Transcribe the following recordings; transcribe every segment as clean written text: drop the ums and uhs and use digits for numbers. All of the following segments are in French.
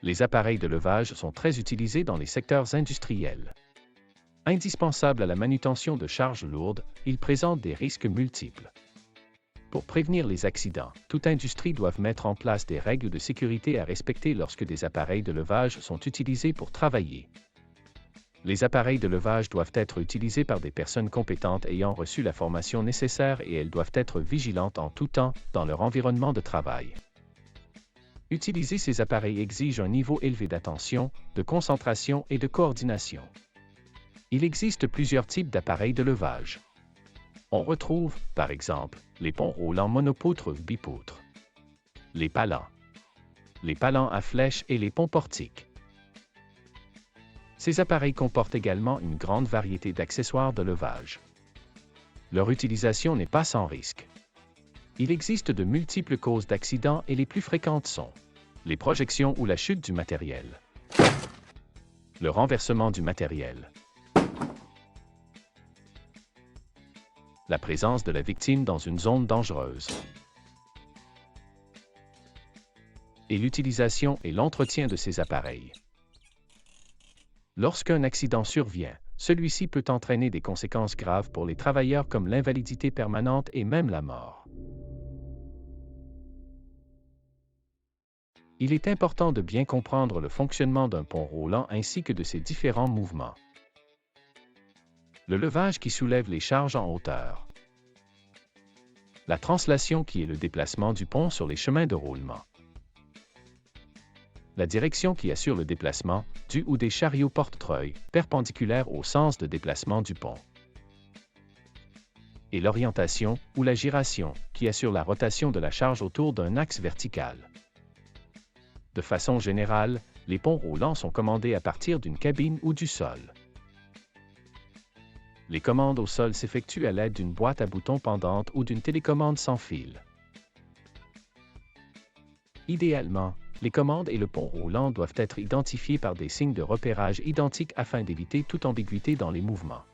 Les appareils de levage sont très utilisés dans les secteurs industriels. Indispensables à la manutention de charges lourdes, ils présentent des risques multiples. Pour prévenir les accidents, toute industrie doit mettre en place des règles de sécurité à respecter lorsque des appareils de levage sont utilisés pour travailler. Les appareils de levage doivent être utilisés par des personnes compétentes ayant reçu la formation nécessaire et elles doivent être vigilantes en tout temps dans leur environnement de travail. Utiliser ces appareils exige un niveau élevé d'attention, de concentration et de coordination. Il existe plusieurs types d'appareils de levage. On retrouve, par exemple, les ponts roulants monopoutres ou bipoutres, les palans à flèches et les ponts portiques. Ces appareils comportent également une grande variété d'accessoires de levage. Leur utilisation n'est pas sans risque. Il existe de multiples causes d'accidents et les plus fréquentes sont les projections ou la chute du matériel, le renversement du matériel, la présence de la victime dans une zone dangereuse, et l'utilisation et l'entretien de ces appareils. Lorsqu'un accident survient, celui-ci peut entraîner des conséquences graves pour les travailleurs comme l'invalidité permanente et même la mort. Il est important de bien comprendre le fonctionnement d'un pont roulant ainsi que de ses différents mouvements. Le levage qui soulève les charges en hauteur. La translation qui est le déplacement du pont sur les chemins de roulement. La direction qui assure le déplacement du ou des chariots porte-treuil, perpendiculaires au sens de déplacement du pont. Et l'orientation, ou la giration, qui assure la rotation de la charge autour d'un axe vertical. De façon générale, les ponts roulants sont commandés à partir d'une cabine ou du sol. Les commandes au sol s'effectuent à l'aide d'une boîte à boutons pendante ou d'une télécommande sans fil. Idéalement, les commandes et le pont roulant doivent être identifiés par des signes de repérage identiques afin d'éviter toute ambiguïté dans les mouvements.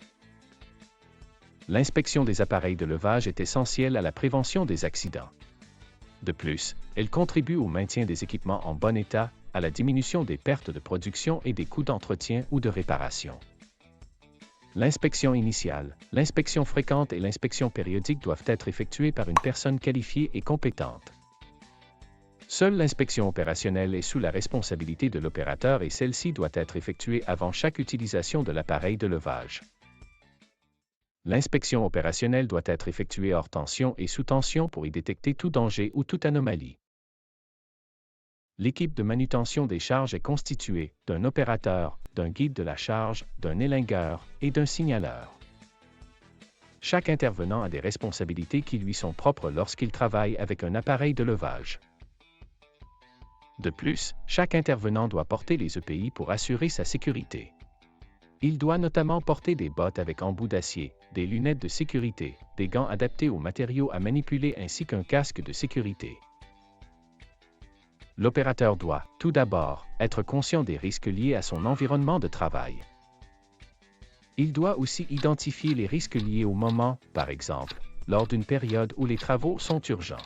L'inspection des appareils de levage est essentielle à la prévention des accidents. De plus, elle contribue au maintien des équipements en bon état, à la diminution des pertes de production et des coûts d'entretien ou de réparation. L'inspection initiale, l'inspection fréquente et l'inspection périodique doivent être effectuées par une personne qualifiée et compétente. Seule l'inspection opérationnelle est sous la responsabilité de l'opérateur et celle-ci doit être effectuée avant chaque utilisation de l'appareil de levage. L'inspection opérationnelle doit être effectuée hors tension et sous tension pour y détecter tout danger ou toute anomalie. L'équipe de manutention des charges est constituée d'un opérateur, d'un guide de la charge, d'un élingueur et d'un signaleur. Chaque intervenant a des responsabilités qui lui sont propres lorsqu'il travaille avec un appareil de levage. De plus, chaque intervenant doit porter les EPI pour assurer sa sécurité. Il doit notamment porter des bottes avec embout d'acier, des lunettes de sécurité, des gants adaptés aux matériaux à manipuler ainsi qu'un casque de sécurité. L'opérateur doit, tout d'abord, être conscient des risques liés à son environnement de travail. Il doit aussi identifier les risques liés au moment, par exemple, lors d'une période où les travaux sont urgents.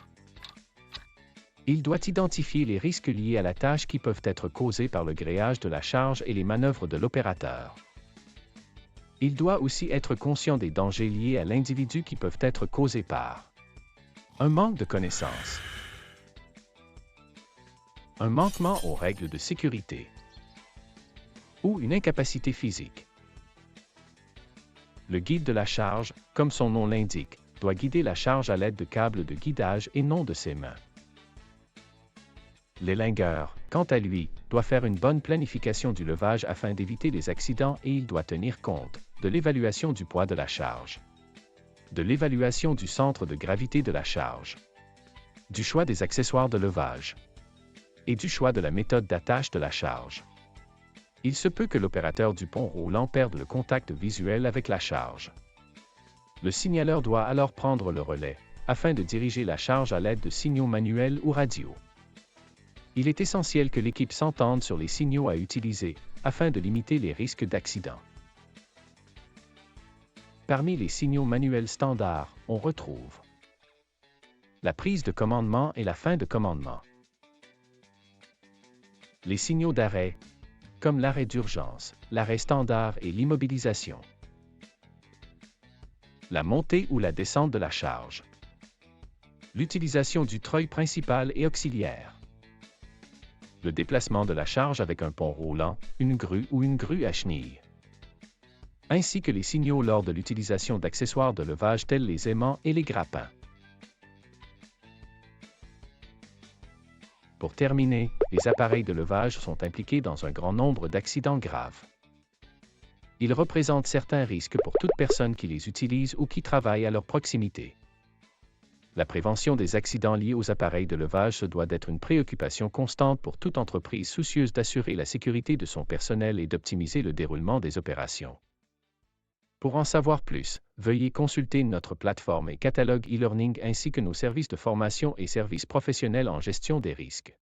Il doit identifier les risques liés à la tâche qui peuvent être causés par le gréage de la charge et les manœuvres de l'opérateur. Il doit aussi être conscient des dangers liés à l'individu qui peuvent être causés par un manque de connaissances, un manquement aux règles de sécurité ou une incapacité physique. Le guide de la charge, comme son nom l'indique, doit guider la charge à l'aide de câbles de guidage et non de ses mains. L'élingueur, quant à lui, doit faire une bonne planification du levage afin d'éviter les accidents et il doit tenir compte de l'évaluation du poids de la charge, de l'évaluation du centre de gravité de la charge, du choix des accessoires de levage et du choix de la méthode d'attache de la charge. Il se peut que l'opérateur du pont roulant perde le contact visuel avec la charge. Le signaleur doit alors prendre le relais, afin de diriger la charge à l'aide de signaux manuels ou radio. Il est essentiel que l'équipe s'entende sur les signaux à utiliser, afin de limiter les risques d'accident. Parmi les signaux manuels standards, on retrouve la prise de commandement et la fin de commandement, Les signaux d'arrêt, comme l'arrêt d'urgence, l'arrêt standard et l'immobilisation. La montée ou la descente de la charge. L'utilisation du treuil principal et auxiliaire. Le déplacement de la charge avec un pont roulant, une grue ou une grue à chenilles. Ainsi que les signaux lors de l'utilisation d'accessoires de levage tels les aimants et les grappins. Pour terminer, les appareils de levage sont impliqués dans un grand nombre d'accidents graves. Ils représentent certains risques pour toute personne qui les utilise ou qui travaille à leur proximité. La prévention des accidents liés aux appareils de levage se doit d'être une préoccupation constante pour toute entreprise soucieuse d'assurer la sécurité de son personnel et d'optimiser le déroulement des opérations. Pour en savoir plus, veuillez consulter notre plateforme et catalogue e-learning ainsi que nos services de formation et services professionnels en gestion des risques.